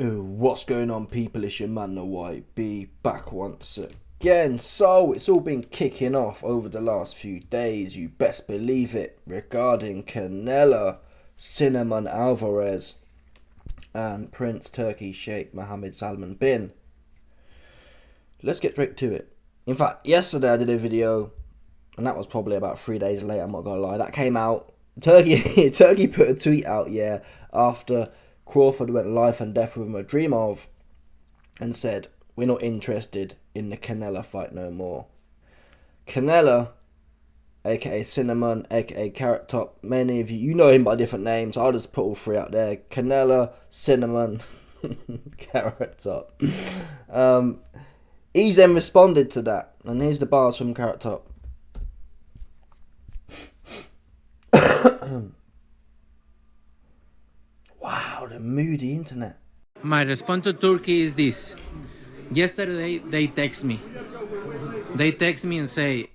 Ooh, what's going on, people? It's your man the White B back once again. So it's all been kicking off over the last few days, you best believe it, regarding Canelo, Cinnamon Alvarez and Prince Turki Sheikh Mohammed Salman bin. Let's get straight to it. In fact, yesterday I did a video, and that was probably about 3 days late, I'm not gonna lie. That came out, Turkey put a tweet out, after Crawford went life and death with him a dream of, and said, we're not interested in the Canelo fight no more. Canelo, aka Cinnamon, aka Carrot Top, many of you know him by different names, I'll just put all three out there. Canelo, Cinnamon, Carrot Top. He's then responded to that, and here's the bars from Carrot Top. Wow, the moody internet. My response to Turkey is this. Yesterday, they text me. They text me and say,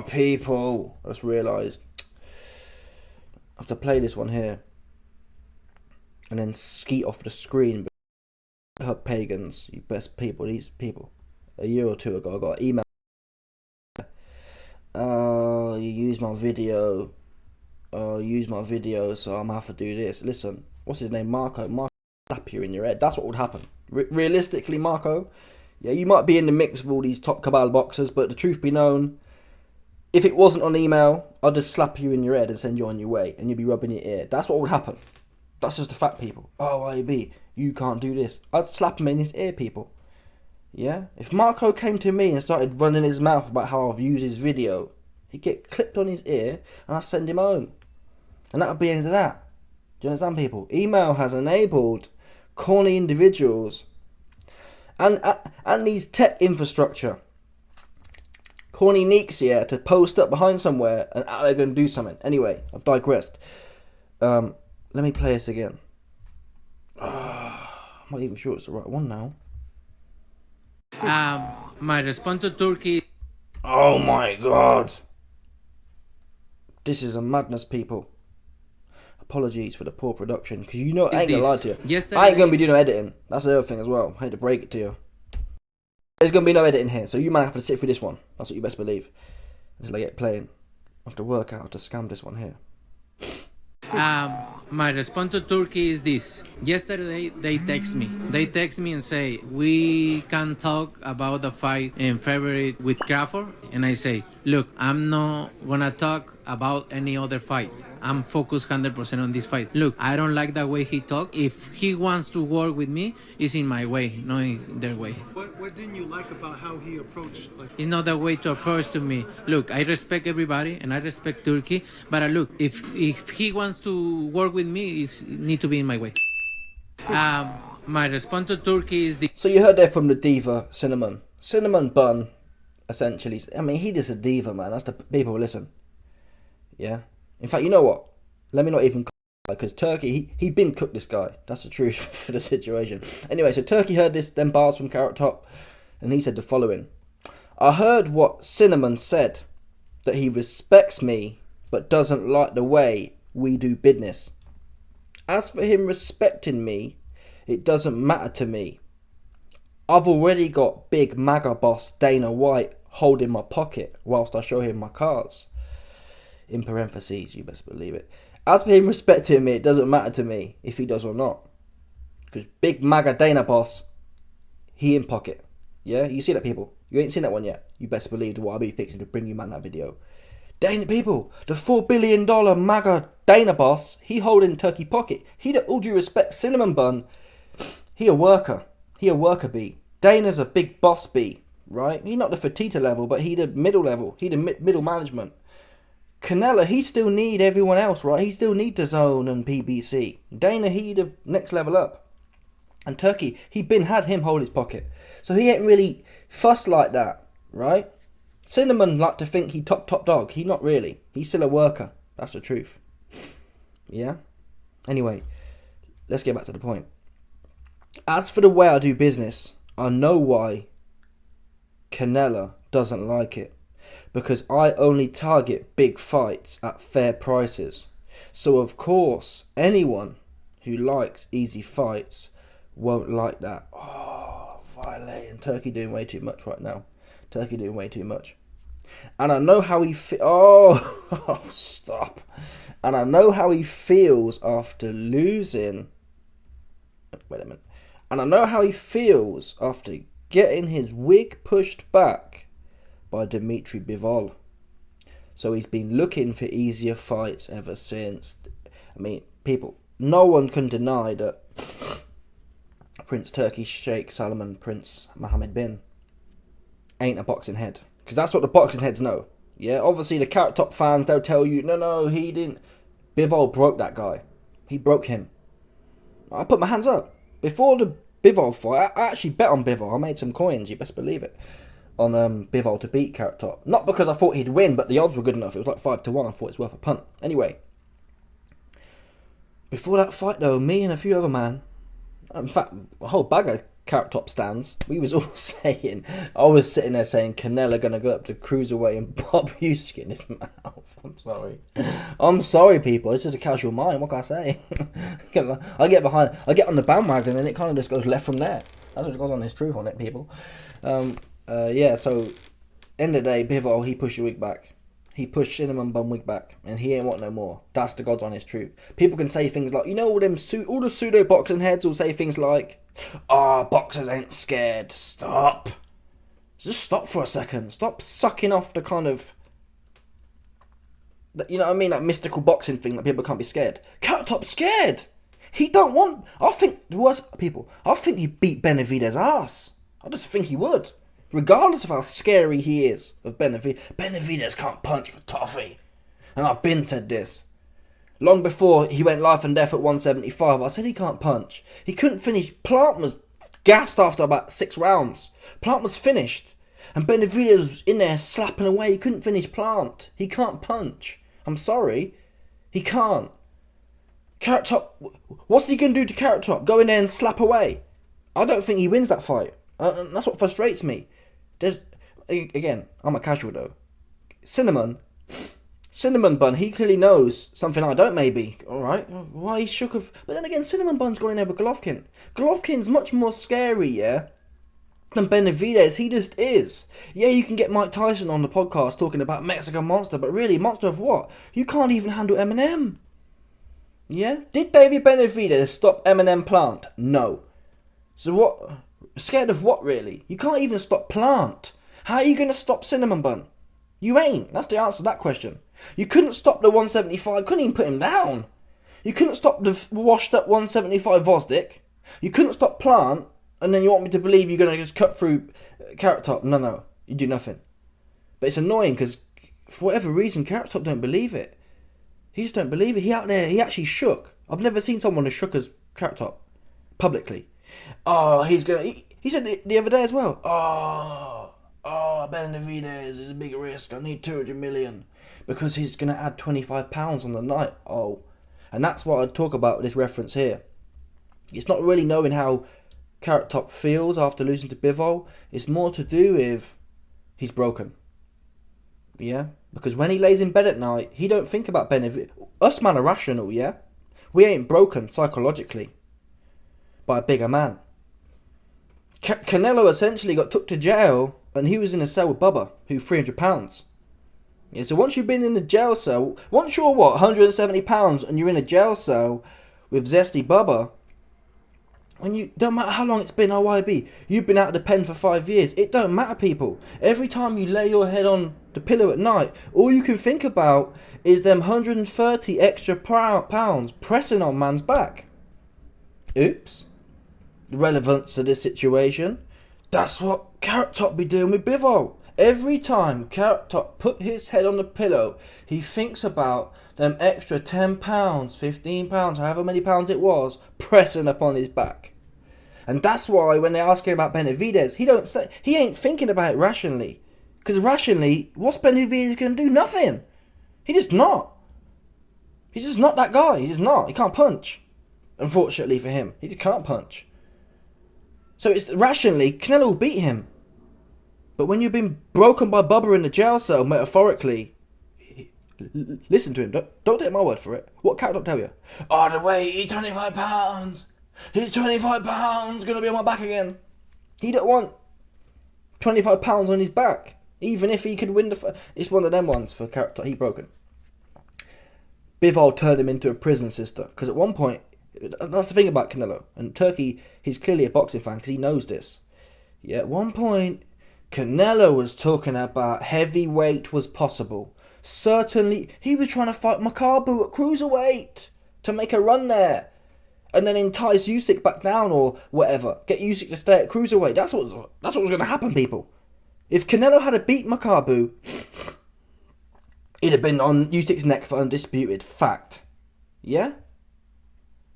People, I just realised. I have to play this one here. And then skeet off the screen. But pagans, you best people, these people. A year or two ago, I got an email. You use my video. Use my video, so I'm gonna have to do this. Listen, what's his name? Marco slap you in your head. That's what would happen. Realistically, Marco, yeah, you might be in the mix of all these top cabal boxers, but the truth be known, if it wasn't on email, I'd just slap you in your head and send you on your way, and you'd be rubbing your ear. That's what would happen. That's just the fact, people. Oh, IB, you can't do this. I'd slap him in his ear, people. Yeah? If Marco came to me and started running his mouth about how I've used his video, he'd get clipped on his ear, and I'd send him home. And that would be the end of that. Do you understand, people? Email has enabled corny individuals and these tech infrastructure, corny neeks here, to post up behind somewhere and they're going to do something. Anyway, I've digressed. Let me play this again. I'm not even sure it's the right one now. my response to Turkey. Oh my god. This is a madness, people. Apologies for the poor production, because you know I ain't gonna lie to you. Yesterday, I ain't gonna be doing no editing. That's the other thing as well. I hate to break it to you. There's gonna be no editing here, so you might have to sit through this one. That's what you best believe. Until I get playing. I have to work out how to scam this one here. My response to Turkey is this. Yesterday, they text me. They text me and say, we can talk about the fight in February with Crawford. And I say, look, I'm not gonna talk about any other fight. I'm focused 100% on this fight. Look, I don't like the way he talk. If he wants to work with me, it's in my way, not in their way. What didn't you like about how he approached? It's not the way to approach to me. Look, I respect everybody and I respect Turkey, but look, if he wants to work with me, it need to be in my way. My response to Turkey is the. So you heard there from the diva, Cinnamon Bun, essentially. I mean, he just a diva, man. That's the people, listen. Yeah? In fact, you know what? Let me not even, because Turkey, he been cooked, this guy. That's the truth for the situation. Anyway, so Turkey heard them bars from Carrot Top, and he said the following. I heard what Cinnamon said, that he respects me, but doesn't like the way we do business. As for him respecting me, it doesn't matter to me. I've already got big MAGA boss Dana White holding my pocket whilst I show him my cards. In parentheses, you best believe it. As for him respecting me, it doesn't matter to me if he does or not. Because big MAGA Dana boss, he in pocket. Yeah, you see that, people? You ain't seen that one yet. You best believe what I'll be fixing to bring you man that video. Dana, people, the $4 billion MAGA Dana boss, he holding Turkey pocket. He, all due respect, Cinnamon Bun, he a worker. He a worker bee. Dana's a big boss bee, right? He not the Fertitta level, but he the middle level. He the middle management. Canelo, he still need everyone else, right? He still need the Zone and PBC. Dana, he the next level up. And Turkey, he had him hold his pocket. So he ain't really fussed like that, right? Cinnamon like to think he top dog. He not really. He's still a worker. That's the truth. Yeah? Anyway, let's get back to the point. As for the way I do business, I know why Canelo doesn't like it. Because I only target big fights at fair prices. So of course, anyone who likes easy fights won't like that. Oh, violating. Turkey doing way too much right now. Turkey doing way too much. And I know how he oh, stop. And I know how he feels after losing. Wait a minute. And I know how he feels after getting his wig pushed back by Dimitri Bivol. So he's been looking for easier fights ever since. I mean, people, no one can deny that Prince Turki Sheikh Salman Prince Mohammed bin ain't a boxing head. Because that's what the boxing heads know. Yeah, obviously the Carrot Top fans, they'll tell you, no, he didn't. Bivol broke that guy. He broke him. I put my hands up. Before the Bivol fight, I actually bet on Bivol. I made some coins, you best believe it, on Bivol to beat Carrot Top. Not because I thought he'd win, but the odds were good enough. It was like 5-1. I thought it's worth a punt. Anyway, before that fight though, me and a few other man, in fact, a whole bag of Carrot Top stands, we was all saying, I was sitting there saying Canelo gonna go up to cruiserweight and pop Usyk in his mouth. I'm sorry people, this is a casual mind, what can I say? I get on the bandwagon and it kind of just goes left from there. That's what goes on, there's truth on it, people. Yeah, so end of the day, Bivol, he pushed your wig back. He pushed Cinnamon Bun wig back, and he ain't want no more. That's the God's honest truth. People can say things like, all the pseudo boxing heads will say things like, boxers ain't scared. Stop. Just stop for a second. Stop sucking off the kind of, you know what I mean, that mystical boxing thing that people can't be scared. Carrot Top's scared. He don't want. I think he beat Benavidez' ass. I just think he would. Regardless of how scary he is of Benavidez. Benavidez can't punch for toffee. And I've been said this. Long before he went life and death at 175, I said he can't punch. He couldn't finish. Plant was gassed after about 6 rounds. Plant was finished. And Benavidez was in there slapping away. He couldn't finish Plant. He can't punch. I'm sorry. He can't. Carrot Top, what's he going to do to Carrot Top? Go in there and slap away? I don't think he wins that fight. That's what frustrates me. Again, I'm a casual though. Cinnamon Bun, he clearly knows something I don't maybe. Alright, why he's shook of... But then again, Cinnamon Bun's gone in there with Golovkin. Golovkin's much more scary, yeah, than Benavidez. He just is. Yeah, you can get Mike Tyson on the podcast talking about Mexican Monster, but really, monster of what? You can't even handle Eminem. Yeah? Did David Benavidez stop Eminem Plant? No. So what... Scared of what, really? You can't even stop Plant. How are you going to stop Cinnamon Bun? You ain't. That's the answer to that question. You couldn't stop the 175. Couldn't even put him down. You couldn't stop the washed up 175 Vosdik. You couldn't stop Plant. And then you want me to believe you're going to just cut through Carrot Top. No. You do nothing. But it's annoying because for whatever reason, Carrot Top don't believe it. He just don't believe it. He out there, he actually shook. I've never seen someone as shook as Carrot Top. Publicly. Oh, he's going to... He said the other day as well. Benavidez is a big risk. I need 200 million because he's going to add 25 pounds on the night. Oh, and that's what I'd talk about with this reference here. It's not really knowing how Carrot Top feels after losing to Bivol. It's more to do with he's broken. Yeah, because when he lays in bed at night, he don't think about Benavidez. Us man are rational, yeah. We ain't broken psychologically by a bigger man. Canelo essentially got took to jail and he was in a cell with Bubba, who's 300 pounds. Yeah, so once you've been in the jail cell, once you're 170 pounds and you're in a jail cell with Zesty Bubba, when you don't matter how long it's been OIB, you've been out of the pen for 5 years. It don't matter, people. Every time you lay your head on the pillow at night, all you can think about is them 130 extra pounds pressing on man's back. Oops. The relevance to this situation. That's what Carrot Top be doing with Bivol. Every time Carrot Top put his head on the pillow, he thinks about them extra 10 pounds, 15 pounds, however many pounds it was, pressing upon his back. And that's why when they ask him about Benavidez, he ain't thinking about it rationally. Because rationally, what's Benavidez going to do? Nothing. He's just not. He's just not that guy. He's just not. He can't punch. Unfortunately for him. He just can't punch. So it's rationally, Canelo will beat him. But when you've been broken by Bubba in the jail cell, metaphorically, listen to him. Don't take my word for it. What Carrot Top tell you? The weight, 25 pounds. He's 25 pounds, gonna be on my back again. He don't want 25 pounds on his back, even if he could win the fight. It's one of them ones for character he broken. Bivol turned him into a prison sister, because at one point, that's the thing about Canelo, and Turki, he's clearly a boxing fan because he knows this. Yeah, at one point, Canelo was talking about heavyweight was possible. Certainly, he was trying to fight Makabu at cruiserweight to make a run there, and then entice Usyk back down or whatever. Get Usyk to stay at cruiserweight. That's what was going to happen, people. If Canelo had beat Makabu, he'd have been on Usyk's neck for undisputed fact. Yeah?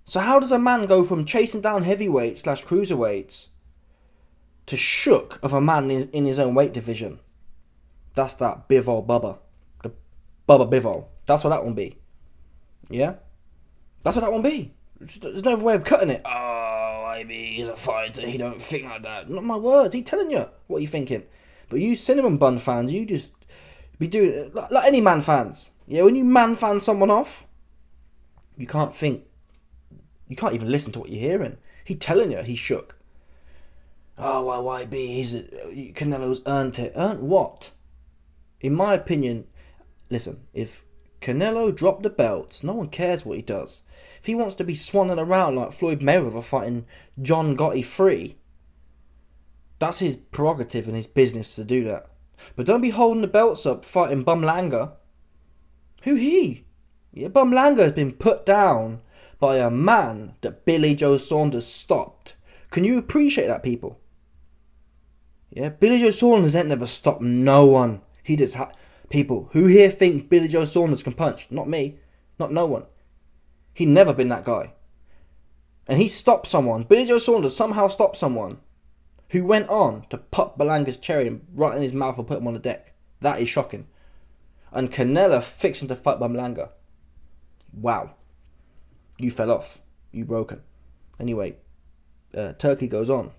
So how does a man go from chasing down heavyweights / cruiserweights to shook of a man in his own weight division? That's that Bivol Bubba. The Bubba Bivol. That's what that one be. Yeah? That's what that one be. There's no other way of cutting it. Oh, maybe he's a fighter. He don't think like that. Not my words. He telling you what he thinking. But you cinnamon bun fans, you just be doing it like any man fans. Yeah, when you man fan someone off, you can't think. You can't even listen to what you're hearing. He telling you he's shook. Oh, why YB? Canelo's earned it. Earned what? In my opinion, listen. If Canelo dropped the belts, no one cares what he does. If he wants to be swanning around like Floyd Mayweather fighting John Gotti free, that's his prerogative and his business to do that. But don't be holding the belts up fighting Bumlanger. Who he? Yeah, Bumlanger has been put down by a man that Billy Joe Saunders stopped. Can you appreciate that, people? Yeah, Billy Joe Saunders ain't never stopped no one. He just people who here think Billy Joe Saunders can punch. Not me. Not no one. He never been that guy. And he stopped someone. Billy Joe Saunders somehow stopped someone who went on to pop Belanga's cherry right in his mouth and put him on the deck. That is shocking. And Canelo fixing to fight Bumlanger. Wow. You fell off. You broken. Anyway, Turki goes on.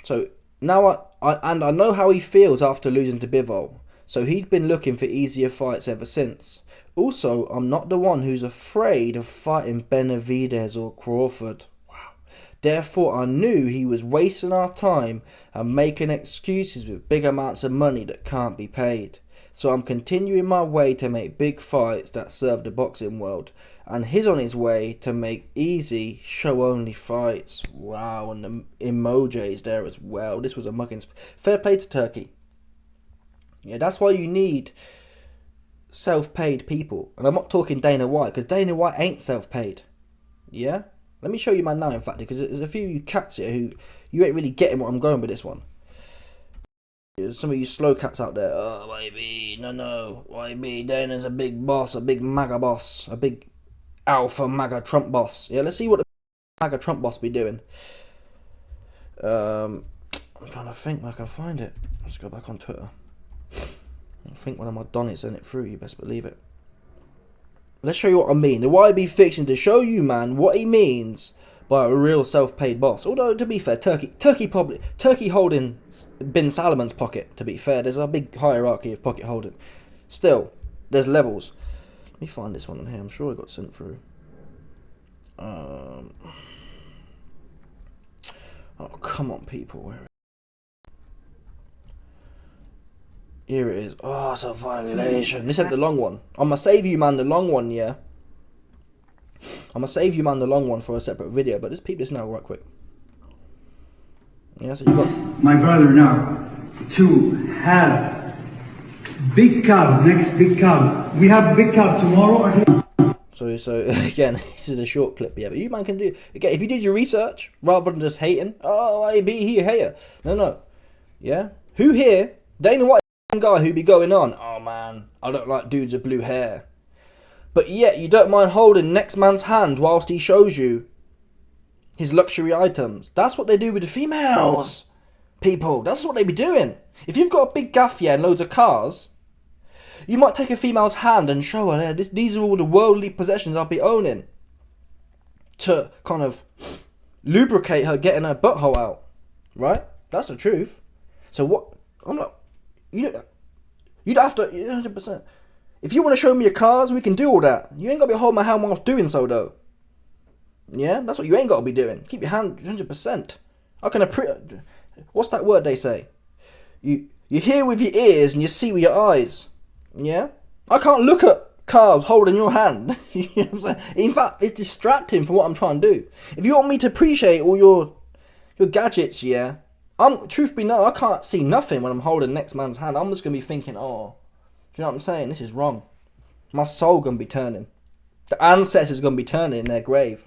So now I know how he feels after losing to Bivol. So he's been looking for easier fights ever since. Also, I'm not the one who's afraid of fighting Benavidez or Crawford. Wow. Therefore, I knew he was wasting our time and making excuses with big amounts of money that can't be paid. So I'm continuing my way to make big fights that serve the boxing world. And he's on his way to make easy, show-only fights. Wow, and the emojis there as well. This was a muggins. Fair play to Turki. Yeah, that's why you need self-paid people. And I'm not talking Dana White, because Dana White ain't self-paid. Yeah? Let me show you man now, in fact, because there's a few of you cats here who you ain't really getting what I'm going with this one. There's some of you slow cats out there. Oh, YB, no. YB, Dana's a big boss, a big MAGA boss, a big alpha MAGA Trump boss. Yeah, let's see what the MAGA Trump boss be doing. I'm trying to think where I can find it. Let's go back on Twitter. I think one of my Donnies sent it through, you best believe it. Let's show you what I mean. The YB fixing to show you, man, what he means by a real self-paid boss. Although, to be fair, Turki holding Bin Salman's pocket, to be fair. There's a big hierarchy of pocket holding. Still, there's levels. Let me find this one on here. I'm sure it got sent through. Oh, come on, people. Where is it? Here it is. Oh, it's a violation. This ain't the long one. I'm gonna save you, man, the long one, yeah? I'm gonna save you, man, the long one for a separate video, but just peep this now right quick. Yeah, so you got... My brother now, to have big card, next big card. We have big card tomorrow. So again, this is a short clip, yeah, but you, man, can do... Again, if you did your research, rather than just hating, oh, I be he a hater. No. Yeah? Who here, Dana White guy who be going on, oh man, I don't like dudes with blue hair. But yet you don't mind holding next man's hand whilst he shows you his luxury items. That's what they do with the females. People, that's what they be doing. If you've got a big gaff, yeah, and loads of cars, you might take a female's hand and show her, these are all the worldly possessions I'll be owning. To kind of lubricate her getting her butthole out. Right? That's the truth. So what, I'm not... You don't have to, 100%. If you want to show me your cars, we can do all that. You ain't got to be holding my hand whilst doing so, though. Yeah, that's what you ain't got to be doing. Keep your hand 100%. I can what's that word they say? You hear with your ears and you see with your eyes. Yeah? I can't look at calves holding your hand. You know what I'm saying? In fact, it's distracting from what I'm trying to do. If you want me to appreciate all your gadgets, yeah, truth be known, I can't see nothing when I'm holding the next man's hand. I'm just going to be thinking, oh, do you know what I'm saying? This is wrong. My soul going to be turning. The ancestors going to be turning in their grave.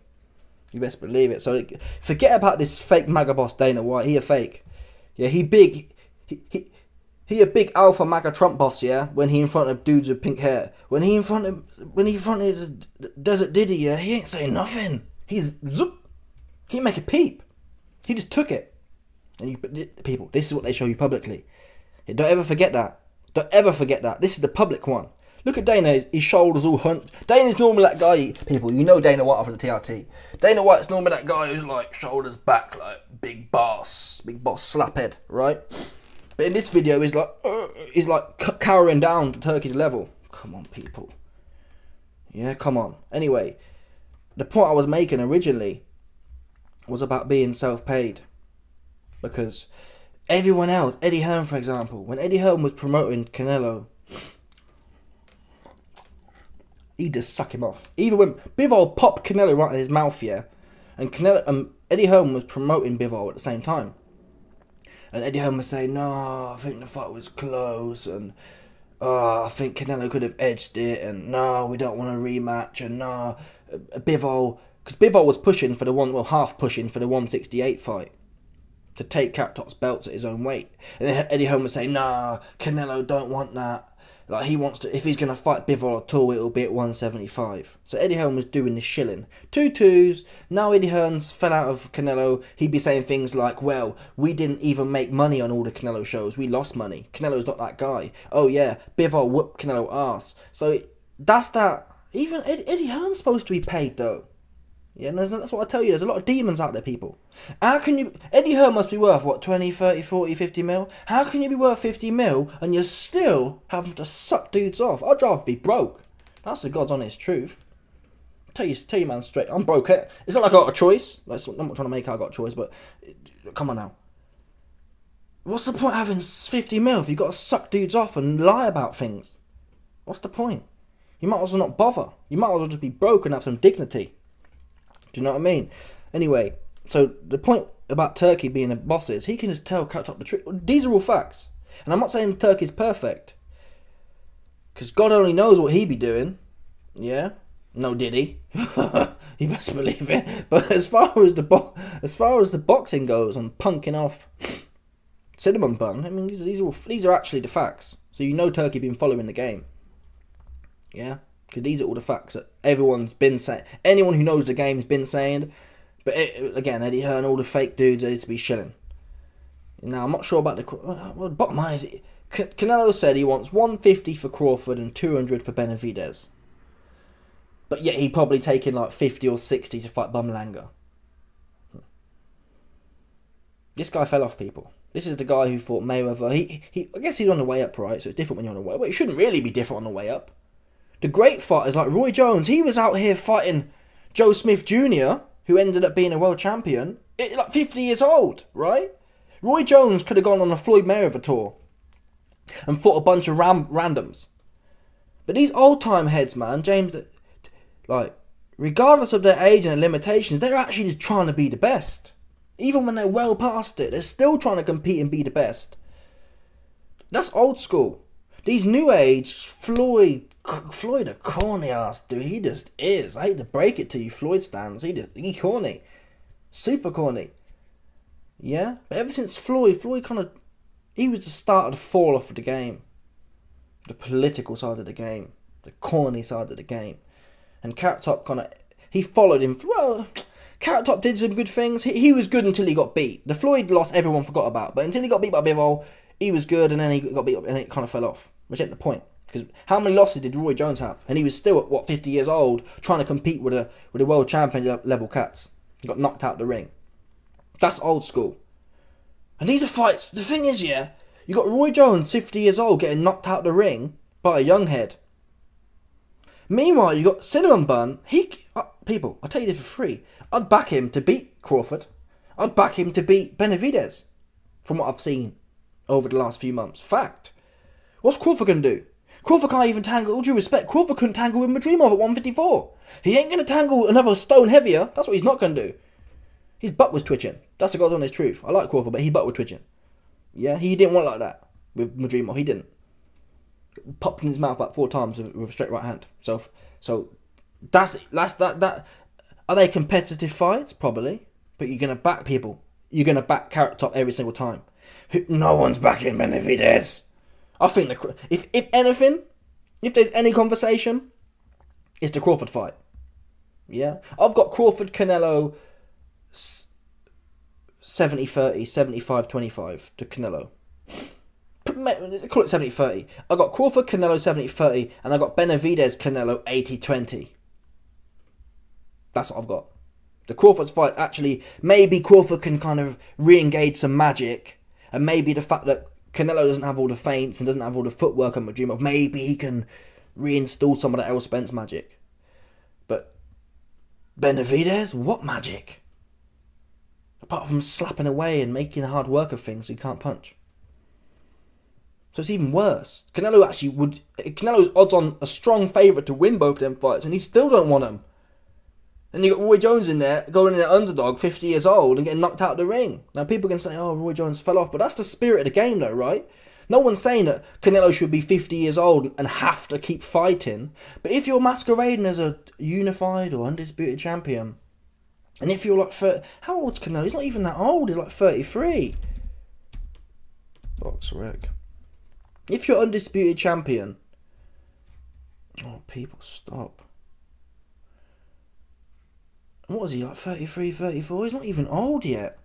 You best believe it. So forget about this fake MAGA boss Dana White. He a fake. Yeah, he big. He a big alpha MAGA Trump boss. Yeah, when he in front of dudes with pink hair. When he in front of the Desert Diddy. Yeah, he ain't saying nothing. He's zoop. He make a peep. He just took it. And people, this is what they show you publicly. Yeah, don't ever forget that. Don't ever forget that. This is the public one. Look at Dana, his shoulders all hunched. Dana's normally that guy, people, you know Dana White after the TRT. Dana White's normally that guy who's like shoulders back, like big boss slaphead, right? But in this video, he's like cowering down to Turkey's level. Come on, people. Yeah, come on. Anyway, the point I was making originally was about being self-paid. Because everyone else, Eddie Hearn for example, when Eddie Hearn was promoting Canelo, he just suck him off. Even when Bivol popped Canelo right in his mouth, yeah, and Eddie Hearn was promoting Bivol at the same time, and Eddie Hearn was saying, "No, I think the fight was close, and I think Canelo could have edged it, and no, we don't want a rematch, and no, Bivol, because Bivol was pushing for the half pushing for the 168 fight to take Captop's belts at his own weight, and then Eddie Hearn was saying, nah, Canelo don't want that. Like, he wants to, if he's going to fight Bivol at all, it'll be at 175. So Eddie Hearn was doing this shilling. 2-2s. Now Eddie Hearn's fell out of Canelo. He'd be saying things like, well, we didn't even make money on all the Canelo shows. We lost money. Canelo's not that guy. Oh, yeah, Bivol whooped Canelo ass. So that's that. Even Eddie Hearn's supposed to be paid, though. Yeah, and that's what I tell you. There's a lot of demons out there, people. How can you... Eddie Hearn must be worth, what, 20, 30, 40, 50 mil? How can you be worth 50 mil and you're still having to suck dudes off? I'd rather be broke. That's the God's honest truth. Tell you, man, straight. I'm broke. It's not like I got a choice. I'm not trying to make I got a choice, but... Come on now. What's the point of having 50 mil if you've got to suck dudes off and lie about things? What's the point? You might as well not bother. You might as well just be broke and have some dignity. Do you know what I mean? Anyway, so the point about Turkey being a boss is he can just cut up the trick. These are all facts. And I'm not saying Turkey's perfect. Because God only knows what he be doing. Yeah? No, did he? You best believe it. But as far as the boxing goes and punking off cinnamon bun, I mean, these are actually the facts. So you know Turkey been following the game. Yeah? Because these are all the facts that everyone's been saying. Anyone who knows the game's been saying. But again, Eddie Hearn, all the fake dudes are to be shilling. Now, I'm not sure about the bottom line is, Canelo said he wants 150 for Crawford and 200 for Benavidez. But yet he probably taking like 50 or 60 to fight Bumlanger. This guy fell off, people. This is the guy who fought Mayweather. I guess he's on the way up, right? So it's different when you're on the way up. Well, it shouldn't really be different on the way up. The great fighters like Roy Jones, he was out here fighting Joe Smith Jr., who ended up being a world champion, like 50 years old, right? Roy Jones could have gone on a Floyd Mayweather tour and fought a bunch of randoms. But these old-time heads, man, James, like, regardless of their age and their limitations, they're actually just trying to be the best. Even when they're well past it, they're still trying to compete and be the best. That's old school. These new age, Floyd a corny ass dude. He just is. I hate to break it to you, Floyd stands. He corny. Super corny. Yeah? But ever since Floyd kind of... He was the start of the fall off of the game. The political side of the game. The corny side of the game. And Carrot Top kind of... He followed him. Well, Carrot Top did some good things. He was good until he got beat. The Floyd loss everyone forgot about. But until he got beat by Bivol, he was good, and then he got beat up and it kind of fell off. Which ain't the point. Because how many losses did Roy Jones have? And he was still at, 50 years old, trying to compete with a world champion level cats. He got knocked out the ring. That's old school. And these are fights. The thing is, yeah, you got Roy Jones, 50 years old, getting knocked out the ring by a young head. Meanwhile, you got Cinnamon Bun. people, I'll tell you this for free. I'd back him to beat Crawford. I'd back him to beat Benavidez. From what I've seen over the last few months. Fact. What's Crawford going to do? Crawford can't even tangle, all due respect, Crawford couldn't tangle with Madrimov at 154. He ain't going to tangle another stone heavier. That's what he's not going to do. His butt was twitching. That's the God's honest truth. I like Crawford, but his butt was twitching. Yeah, he didn't want like that with Madrimov. He didn't. Popped in his mouth about 4 times with a straight right hand. So that's that. Are they competitive fights? Probably. But you're going to back people. You're going to back Carrot Top every single time. No one's backing Benavidez. I think if anything, if there's any conversation, it's the Crawford fight. Yeah? I've got Crawford Canelo 70-30, 75-25 to Canelo. Call it 70-30. I got Crawford Canelo 70-30 and I got Benavidez Canelo 80-20. That's what I've got. The Crawford fight, actually, maybe Crawford can kind of re-engage some magic, and maybe the fact that Canelo doesn't have all the feints and doesn't have all the footwork on Madrimov, maybe he can reinstall some of that Errol Spence magic. But Benavidez, what magic? Apart from slapping away and making hard work of things, he can't punch. So it's even worse. Canelo's odds on a strong favourite to win both them fights, and he still don't want them. And you got Roy Jones in there, going in an underdog, 50 years old, and getting knocked out of the ring. Now people can say, oh, Roy Jones fell off, but that's the spirit of the game though, right? No one's saying that Canelo should be 50 years old and have to keep fighting. But if you're masquerading as a unified or undisputed champion, and if you're like, how old's Canelo? He's not even that old, he's like 33. Box wreck. If you're undisputed champion, oh, people, stop. What was he, like 33, 34? He's not even old yet.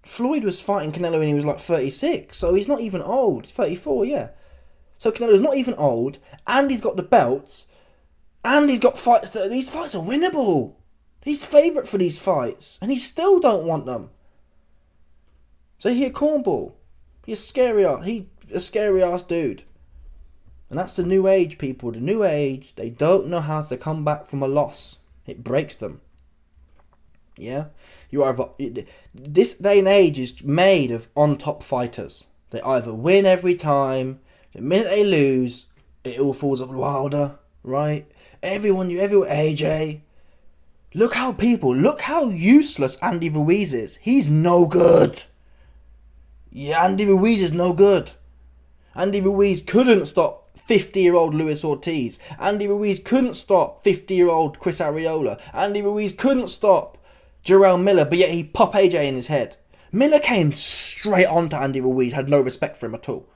Floyd was fighting Canelo when he was like 36, so he's not even old. He's 34, yeah. So Canelo's not even old, and he's got the belts, and he's got fights that these fights are winnable. He's favourite for these fights, and he still don't want them. So he a cornball. He's a scary ass dude. And that's the new age, people. The new age, they don't know how to come back from a loss. It breaks them. Yeah? This day and age is made of on-top fighters. They either win every time, the minute they lose, it all falls up Wilder, right? Everyone, AJ. Look how useless Andy Ruiz is. He's no good. Yeah, Andy Ruiz is no good. Andy Ruiz couldn't stop 50-year-old Luis Ortiz. Andy Ruiz couldn't stop 50-year-old Chris Arreola. Andy Ruiz couldn't stop Jarrell Miller, but yet he pop AJ in his head. Miller came straight on to Andy Ruiz, had no respect for him at all.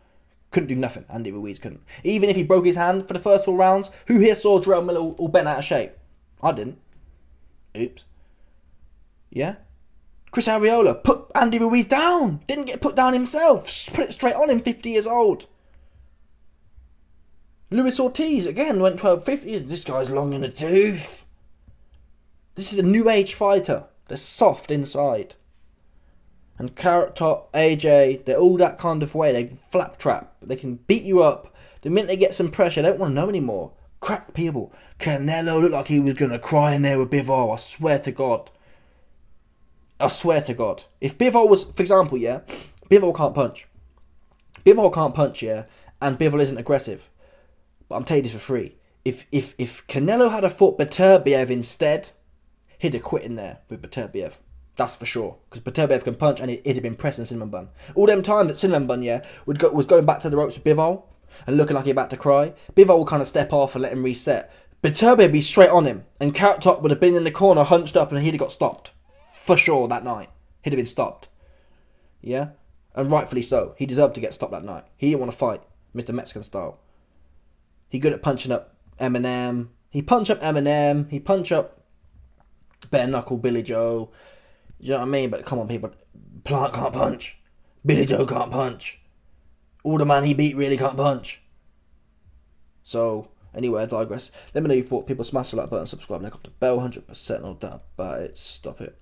Couldn't do nothing, Andy Ruiz couldn't. Even if he broke his hand for the first 4 rounds, who here saw Jarrell Miller all bent out of shape? I didn't. Oops. Yeah? Chris Arreola put Andy Ruiz down. Didn't get put down himself. Put it straight on him, 50 years old. Luis Ortiz, again, went 12-50. This guy's long in the tooth. This is a new age fighter. They're soft inside. And Carrot Top, AJ, they're all that kind of way. They flap trap. They can beat you up. The minute they get some pressure, they don't want to know anymore. Crap, people. Canelo looked like he was going to cry in there with Bivol. I swear to God. I swear to God. If Bivol was, for example, yeah, Bivol can't punch. Bivol can't punch, yeah, and Bivol isn't aggressive. But I'm telling you this for free. If Canelo had fought Beterbiev instead, he'd have quit in there with Beterbiev. That's for sure. Because Beterbiev can punch and it'd have been pressing Cinnamon Bun. All them time that Cinnamon Bun, yeah, was going back to the ropes with Bivol and looking like he about to cry, Bivol would kind of step off and let him reset. Beterbiev would be straight on him, and Carrot Top would have been in the corner hunched up and he'd have got stopped. For sure that night. He'd have been stopped. Yeah? And rightfully so. He deserved to get stopped that night. He didn't want to fight Mr. Mexican style. He good at punching up Eminem. He punch up Eminem. He punch up Bare Knuckle Billy Joe. You know what I mean? But come on, people. Plant can't punch. Billy Joe can't punch. All the man he beat really can't punch. So, anyway, I digress. Let me know your thoughts. People smash the like button, subscribe, like off the bell. 100% no doubt about it. Stop it.